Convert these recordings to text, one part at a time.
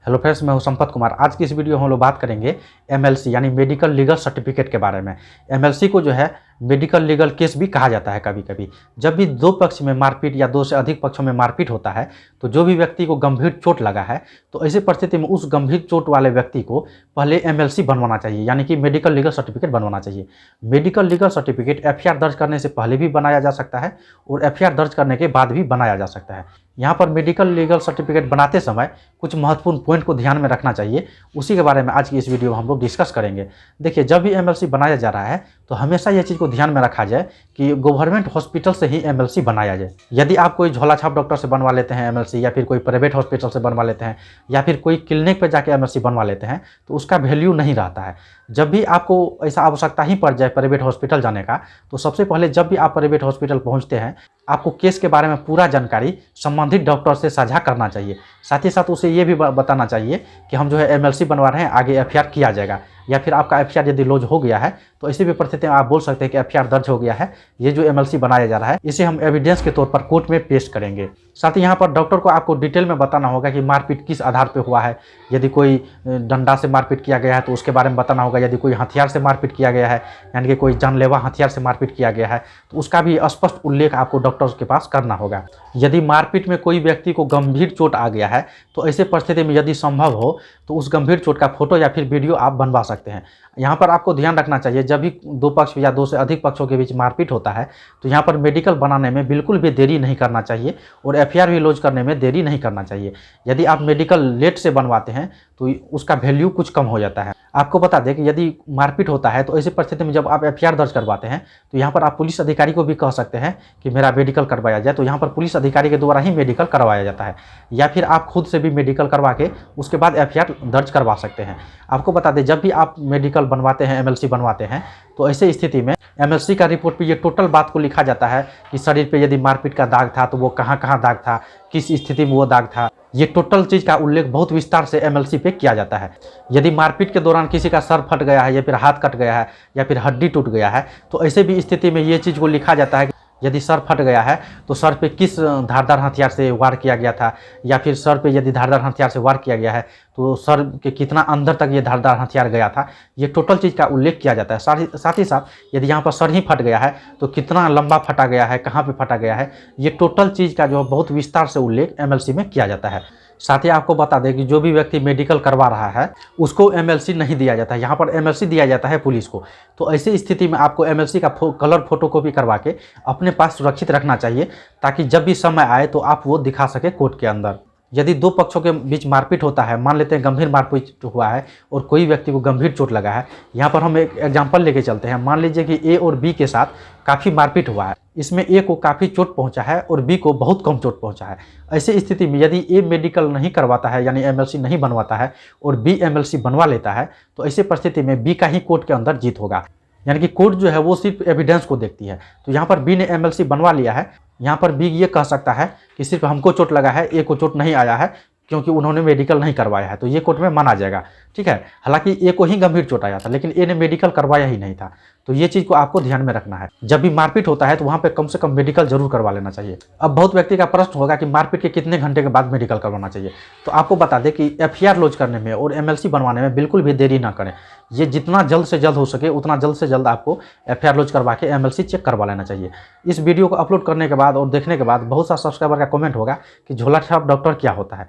Hello friends, मैं हूं संपत कुमार। आज की इस वीडियो में हम लोग बात करेंगे एमएलसी यानी मेडिकल लीगल सर्टिफिकेट के बारे में। एमएलसी को जो है मेडिकल लीगल केस भी कहा जाता है। कभी कभी जब भी दो पक्ष में मारपीट या दो से अधिक पक्षों में मारपीट होता है तो जो भी व्यक्ति को गंभीर चोट लगा है तो ऐसी परिस्थिति में उस गंभीर चोट वाले व्यक्ति को पहले एमएलसी बनवाना चाहिए, यानी कि मेडिकल लीगल सर्टिफिकेट बनवाना चाहिए। मेडिकल लीगल सर्टिफिकेट एफआईआर दर्ज करने से पहले भी बनाया जा सकता है और एफआईआर दर्ज करने के बाद भी बनाया जा सकता है। यहाँ पर मेडिकल लीगल सर्टिफिकेट बनाते समय कुछ महत्वपूर्ण पॉइंट को ध्यान में रखना चाहिए, उसी के बारे में आज की इस वीडियो में हम लोग डिस्कस करेंगे। देखिए, जब भी एमएलसी बनाया जा रहा है तो हमेशा यह चीज़ को ध्यान में रखा जाए कि गवर्नमेंट हॉस्पिटल से ही एमएलसी बनाया जाए। यदि आप कोई झोला छाप डॉक्टर से बनवा लेते हैं एमएलसी, या फिर कोई प्राइवेट हॉस्पिटल से बनवा लेते हैं, या फिर कोई क्लिनिक पर जाके एमएलसी बनवा लेते हैं तो उसका वैल्यू नहीं रहता है। जब भी आपको ऐसा आवश्यकता ही पड़ जाए प्राइवेट हॉस्पिटल जाने का, तो सबसे पहले जब भी आप प्राइवेट हॉस्पिटल पहुंचते हैं आपको केस के बारे में पूरा जानकारी संबंधित डॉक्टर से साझा करना चाहिए। साथ ही साथ उसे ये भी बताना चाहिए कि हम जो है एमएलसी बनवा रहे हैं, आगे एफआईआर किया जाएगा। या फिर आपका एफआईआर यदि लॉन्च हो गया है तो ऐसी भी परिस्थिति में आप बोल सकते हैं कि एफआईआर दर्ज हो गया है, ये जो एमएलसी बनाया जा रहा है इसे हम एविडेंस के तौर पर कोर्ट में पेश करेंगे। साथ ही यहाँ पर डॉक्टर को आपको डिटेल में बताना होगा कि मारपीट किस आधार पर हुआ है। यदि कोई डंडा से मारपीट किया गया है तो उसके बारे में बताना होगा। यदि कोई हथियार से मारपीट किया गया है, यानी कि कोई जानलेवा हथियार से मारपीट किया गया है, तो उसका भी स्पष्ट उल्लेख आपको डॉक्टर के पास करना होगा। यदि मारपीट में कोई व्यक्ति को गंभीर चोट आ गया है तो ऐसे परिस्थिति में यदि संभव हो तो उस गंभीर चोट का फोटो या फिर वीडियो आप बनवा सकते हैं। यहाँ पर आपको ध्यान रखना चाहिए, जब भी दो पक्ष या दो से अधिक पक्षों के बीच मारपीट होता है तो यहाँ पर मेडिकल बनाने में बिल्कुल भी देरी नहीं करना चाहिए और एफआईआर भी लॉन्च करने में देरी नहीं करना चाहिए। यदि आप मेडिकल लेट से बनवाते हैं तो उसका वैल्यू कुछ कम हो जाता है। आपको बता दें कि यदि मारपीट होता है तो ऐसी परिस्थिति में जब आप एफआईआर दर्ज करवाते हैं तो यहाँ पर आप पुलिस अधिकारी को भी कह सकते हैं कि मेरा मेडिकल करवाया जाए, तो यहाँ पर पुलिस अधिकारी के द्वारा ही मेडिकल करवाया जाता है। या फिर आप खुद से भी मेडिकल करवा के उसके बाद एफआईआर दर्ज करवा सकते हैं। आपको बता दें, जब भी आप मेडिकल बनवाते हैं, एमएलसी बनवाते हैं, तो ऐसे स्थिति में एमएलसी का रिपोर्ट पे ये टोटल बात को लिखा जाता है कि शरीर पे यदि मारपीट का दाग था तो वो कहाँ कहाँ दाग था, किस स्थिति में वो दाग था। ये टोटल चीज़ का उल्लेख बहुत विस्तार से एमएलसी पे किया जाता है। यदि मारपीट के दौरान किसी का सर फट गया है या फिर हाथ कट गया है या फिर हड्डी टूट गया है तो ऐसे भी स्थिति में ये चीज़ को लिखा जाता है कि यदि सर फट गया है तो सर पे किस धारदार हथियार से वार किया गया था, या फिर सर पे यदि धारदार हथियार से वार किया गया है तो सर के कितना अंदर तक ये धारदार हथियार गया था। ये टोटल चीज़ का उल्लेख किया जाता है। साथ ही साथ यदि यहाँ पर सर ही फट गया है तो कितना लंबा फटा गया है, कहाँ पे फटा गया है, ये टोटल चीज़ का जो बहुत विस्तार से उल्लेख एमएलसी में किया जाता है। साथ ही आपको बता दें कि जो भी व्यक्ति मेडिकल करवा रहा है उसको एमएलसी नहीं दिया जाता है, यहाँ पर एमएलसी दिया जाता है पुलिस को। तो ऐसी स्थिति में आपको एमएलसी का कलर फोटोकॉपी करवा के अपने पास सुरक्षित रखना चाहिए, ताकि जब भी समय आए तो आप वो दिखा सके कोर्ट के अंदर। यदि दो पक्षों के बीच मारपीट होता है, मान लेते हैं गंभीर मारपीट हुआ है और कोई व्यक्ति को गंभीर चोट लगा है, यहाँ पर हम एक एग्जांपल लेके चलते हैं। मान लीजिए कि ए और बी के साथ काफ़ी मारपीट हुआ है, इसमें ए को काफ़ी चोट पहुंचा है और बी को बहुत कम चोट पहुंचा है। ऐसी स्थिति में यदि ए मेडिकल नहीं करवाता है, यानी एमएलसी नहीं बनवाता है, और बी एमएलसी बनवा लेता है, तो ऐसी परिस्थिति में बी का ही कोर्ट के अंदर जीत होगा। यानी कि कोर्ट जो है वो सिर्फ एविडेंस को देखती है। तो यहाँ पर बी ने एमएलसी बनवा लिया है, यहाँ पर बी ये कह सकता है कि सिर्फ हमको चोट लगा है, ए को चोट नहीं आया है क्योंकि उन्होंने मेडिकल नहीं करवाया है, तो ये कोर्ट में माना जाएगा। ठीक है, हालांकि ए को ही गंभीर चोट आया था लेकिन ए ने मेडिकल करवाया ही नहीं था। तो ये चीज़ को आपको ध्यान में रखना है। जब भी मारपीट होता है तो वहाँ पे कम से कम मेडिकल जरूर करवा लेना चाहिए। अब बहुत व्यक्ति का प्रश्न होगा कि मारपीट के कितने घंटे के बाद मेडिकल करवाना चाहिए। तो आपको बता दें कि एफआईआर लॉन्च करने में और एमएलसी बनवाने में बिल्कुल भी देरी ना करें। ये जितना जल्द से जल्द हो सके उतना जल्द से जल्द आपको एफआईआर लॉन्च करवा के एमएलसी चेक करवा लेना चाहिए। इस वीडियो को अपलोड करने के बाद और देखने के बाद बहुत सा सब्सक्राइबर का कमेंट होगा कि झोला छाप डॉक्टर क्या होता है।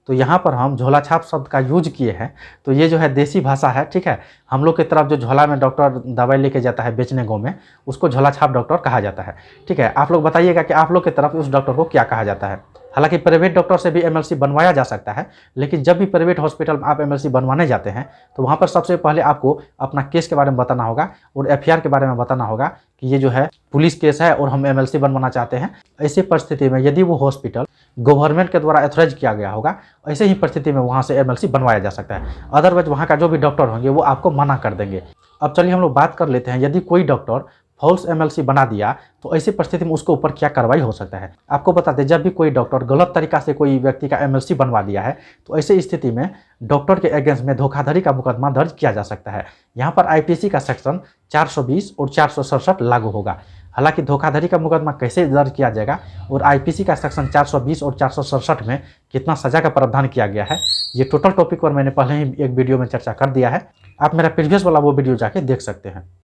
तो यहाँ पर हम झोला छाप शब्द का यूज किए हैं, तो ये जो है देसी भाषा है। ठीक है, हम लोग की तरफ जो झोला में डॉक्टर दवाई लेके जाता है बेचने गाँव में, उसको झोला छाप डॉक्टर कहा जाता है। ठीक है, आप लोग बताइएगा कि आप लोग की तरफ उस डॉक्टर को क्या कहा जाता है। हालांकि प्राइवेट डॉक्टर से भी एमएलसी बनवाया जा सकता है, लेकिन जब भी प्राइवेट हॉस्पिटल में आप एमएलसी बनवाने जाते हैं तो वहाँ पर सबसे पहले आपको अपना केस के बारे में बताना होगा और एफआईआर के बारे में बताना होगा कि ये जो है पुलिस केस है और हम एमएलसी बनवाना चाहते हैं। ऐसी परिस्थिति में यदि वो हॉस्पिटल गवर्नमेंट के द्वारा ऑथराइज किया गया होगा, ऐसे ही परिस्थिति में वहाँ से एमएलसी बनवाया जा सकता है। अदरवाइज वहाँ का जो भी डॉक्टर होंगे वो आपको मना कर देंगे। अब चलिए हम लोग बात कर लेते हैं, यदि कोई डॉक्टर फॉल्स एमएलसी बना दिया तो ऐसी परिस्थिति में उसके ऊपर क्या कार्रवाई हो सकता है। आपको बता दें, जब भी कोई डॉक्टर गलत तरीका से कोई व्यक्ति का एमएलसी बनवा दिया है तो ऐसी स्थिति में डॉक्टर के अगेंस्ट में धोखाधड़ी का मुकदमा दर्ज किया जा सकता है। यहाँ पर आईपीसी का सेक्शन 420 और 467 लागू होगा। हालांकि धोखाधड़ी का मुकदमा कैसे दर्ज किया जाएगा और आईपीसी का सेक्शन 420 और 467 में कितना सजा का प्रावधान किया गया है, ये टोटल टॉपिक पर मैंने पहले ही एक वीडियो में चर्चा कर दिया है। आप मेरा प्रीवियस वाला वो वीडियो जाके देख सकते हैं।